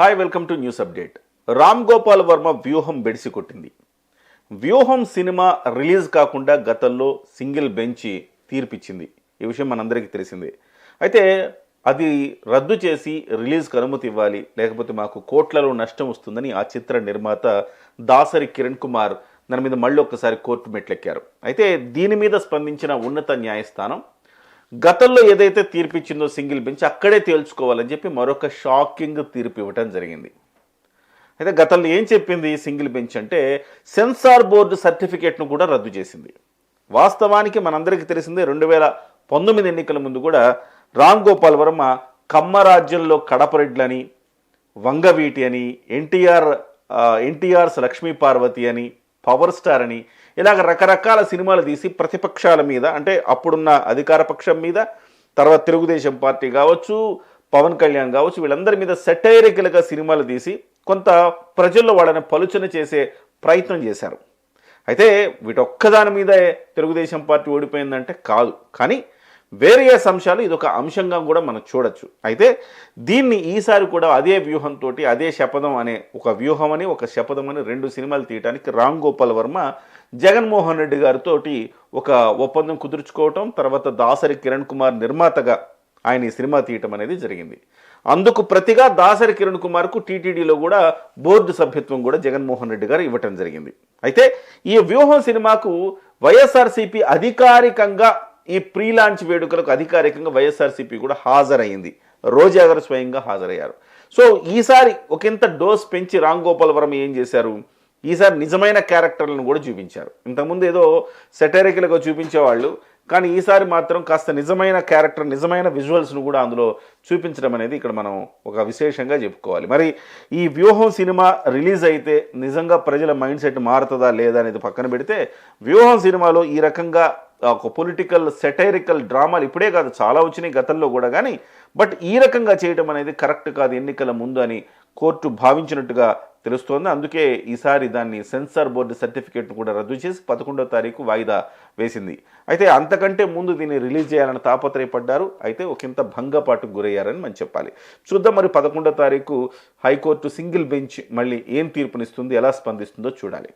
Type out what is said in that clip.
Hi welcome to news update. Ram Gopal Varma వ్యూహం బెడిసి కొట్టింది. వ్యూహం సినిమా రిలీజ్ కాకుండా గతంలో సింగిల్ బెంచ్ తీర్పిచ్చింది. ఈ విషయం మనందరికీ తెలిసిందే. అయితే అది రద్దు చేసి రిలీజ్కి అనుమతి ఇవ్వాలి, లేకపోతే మాకు కోట్లలో నష్టం వస్తుందని ఆ చిత్ర నిర్మాత దాసరి కిరణ్ కుమార్ దాని మీద మళ్ళీ ఒక్కసారి కోర్టు మెట్లెక్కారు. అయితే దీని మీద స్పందించిన ఉన్నత న్యాయస్థానం గతంలో ఏదైతే తీర్పిచ్చిందో సింగిల్ బెంచ్ అక్కడే తేల్చుకోవాలని చెప్పి మరొక షాకింగ్ తీర్పు ఇవ్వటం జరిగింది. అయితే గతంలో ఏం చెప్పింది సింగిల్ బెంచ్ అంటే సెన్సార్ బోర్డు సర్టిఫికేట్ను కూడా రద్దు చేసింది. వాస్తవానికి మనందరికీ తెలిసిందే 2019 ఎన్నికల ముందు కూడా రామ్ గోపాల్ వర్మ కమ్మరాజ్యంలో కడపరెడ్లని, వంగవీటి అని, ఎన్టీఆర్స్ లక్ష్మీ పార్వతి అని, పవర్ స్టార్ అని ఇలాగ రకరకాల సినిమాలు తీసి ప్రతిపక్షాల మీద, అంటే అప్పుడున్న అధికార పక్షం మీద, తర్వాత తెలుగుదేశం పార్టీ కావచ్చు, పవన్ కళ్యాణ్ కావచ్చు, వీళ్ళందరి మీద సెటైరికల్గా సినిమాలు తీసి కొంత ప్రజల్లో వాళ్ళని పలుచన చేసే ప్రయత్నం చేశారు. అయితే వీటొక్కదాని మీదే తెలుగుదేశం పార్టీ ఓడిపోయిందంటే కాదు, కానీ వేరియస్ అంశాలు ఇదొక అంశంగా కూడా మనం చూడొచ్చు. అయితే దీన్ని ఈసారి కూడా అదే వ్యూహంతో, అదే శపథం అనే ఒక వ్యూహం అని ఒక శపథం అని 2 సినిమాలు తీయడానికి రామ్ గోపాల్ వర్మ జగన్మోహన్ రెడ్డి గారితో ఒక ఒప్పందం కుదుర్చుకోవటం, తర్వాత దాసరి కిరణ్ కుమార్ నిర్మాతగా ఆయన ఈ సినిమా తీయటం అనేది జరిగింది. అందుకు ప్రతిగా దాసరి కిరణ్ కుమార్కు టీటీడీలో కూడా బోర్డు సభ్యత్వం కూడా జగన్మోహన్ రెడ్డి గారు ఇవ్వటం జరిగింది. అయితే ఈ వ్యూహం సినిమాకు వైఎస్ఆర్సీపీ అధికారికంగా ఈ ప్రీ లాంచ్ వేడుకలకు అధికారికంగా వైఎస్ఆర్సీపీ కూడా హాజరైంది. రోజా గారు స్వయంగా హాజరయ్యారు. సో ఈసారి ఒకంత డోస్ పెంచి రామ్ గోపాల్ వర్మ ఏం చేశారు, ఈసారి నిజమైన క్యారెక్టర్లను కూడా చూపించారు. ఇంతకుముందు ఏదో సెటరికల్గా చూపించేవాళ్ళు, కానీ ఈసారి మాత్రం కాస్త నిజమైన క్యారెక్టర్, నిజమైన విజువల్స్ను కూడా అందులో చూపించడం అనేది ఇక్కడ మనం ఒక విశేషంగా చెప్పుకోవాలి. మరి ఈ వ్యూహం సినిమా రిలీజ్ అయితే నిజంగా ప్రజల మైండ్ సెట్ మారుతుందా లేదా అనేది పక్కన పెడితే, వ్యూహం సినిమాలో ఈ రకంగా ఒక పొలిటికల్ సెటైరికల్ డ్రామాలు ఇప్పుడే కాదు చాలా వచ్చినాయి గతంలో కూడా, కానీ బట్ ఈ రకంగా చేయడం అనేది కరెక్ట్ కాదు ఎన్నికల ముందు అని కోర్టు భావించినట్టుగా తెలుస్తోంది. అందుకే ఈసారి దాన్ని సెన్సార్ బోర్డు సర్టిఫికేట్ను కూడా రద్దు చేసి 11వ తారీఖు వాయిదా వేసింది. అయితే అంతకంటే ముందు దీన్ని రిలీజ్ చేయాలని తాపత్రయపడ్డారు. అయితే ఒకంత భంగపాటుకు గురయ్యారని మనం చెప్పాలి. చూద్దాం మరి 11వ తారీఖు హైకోర్టు సింగిల్ బెంచ్ మళ్ళీ ఏం తీర్పునిస్తుంది, ఎలా స్పందిస్తుందో చూడాలి.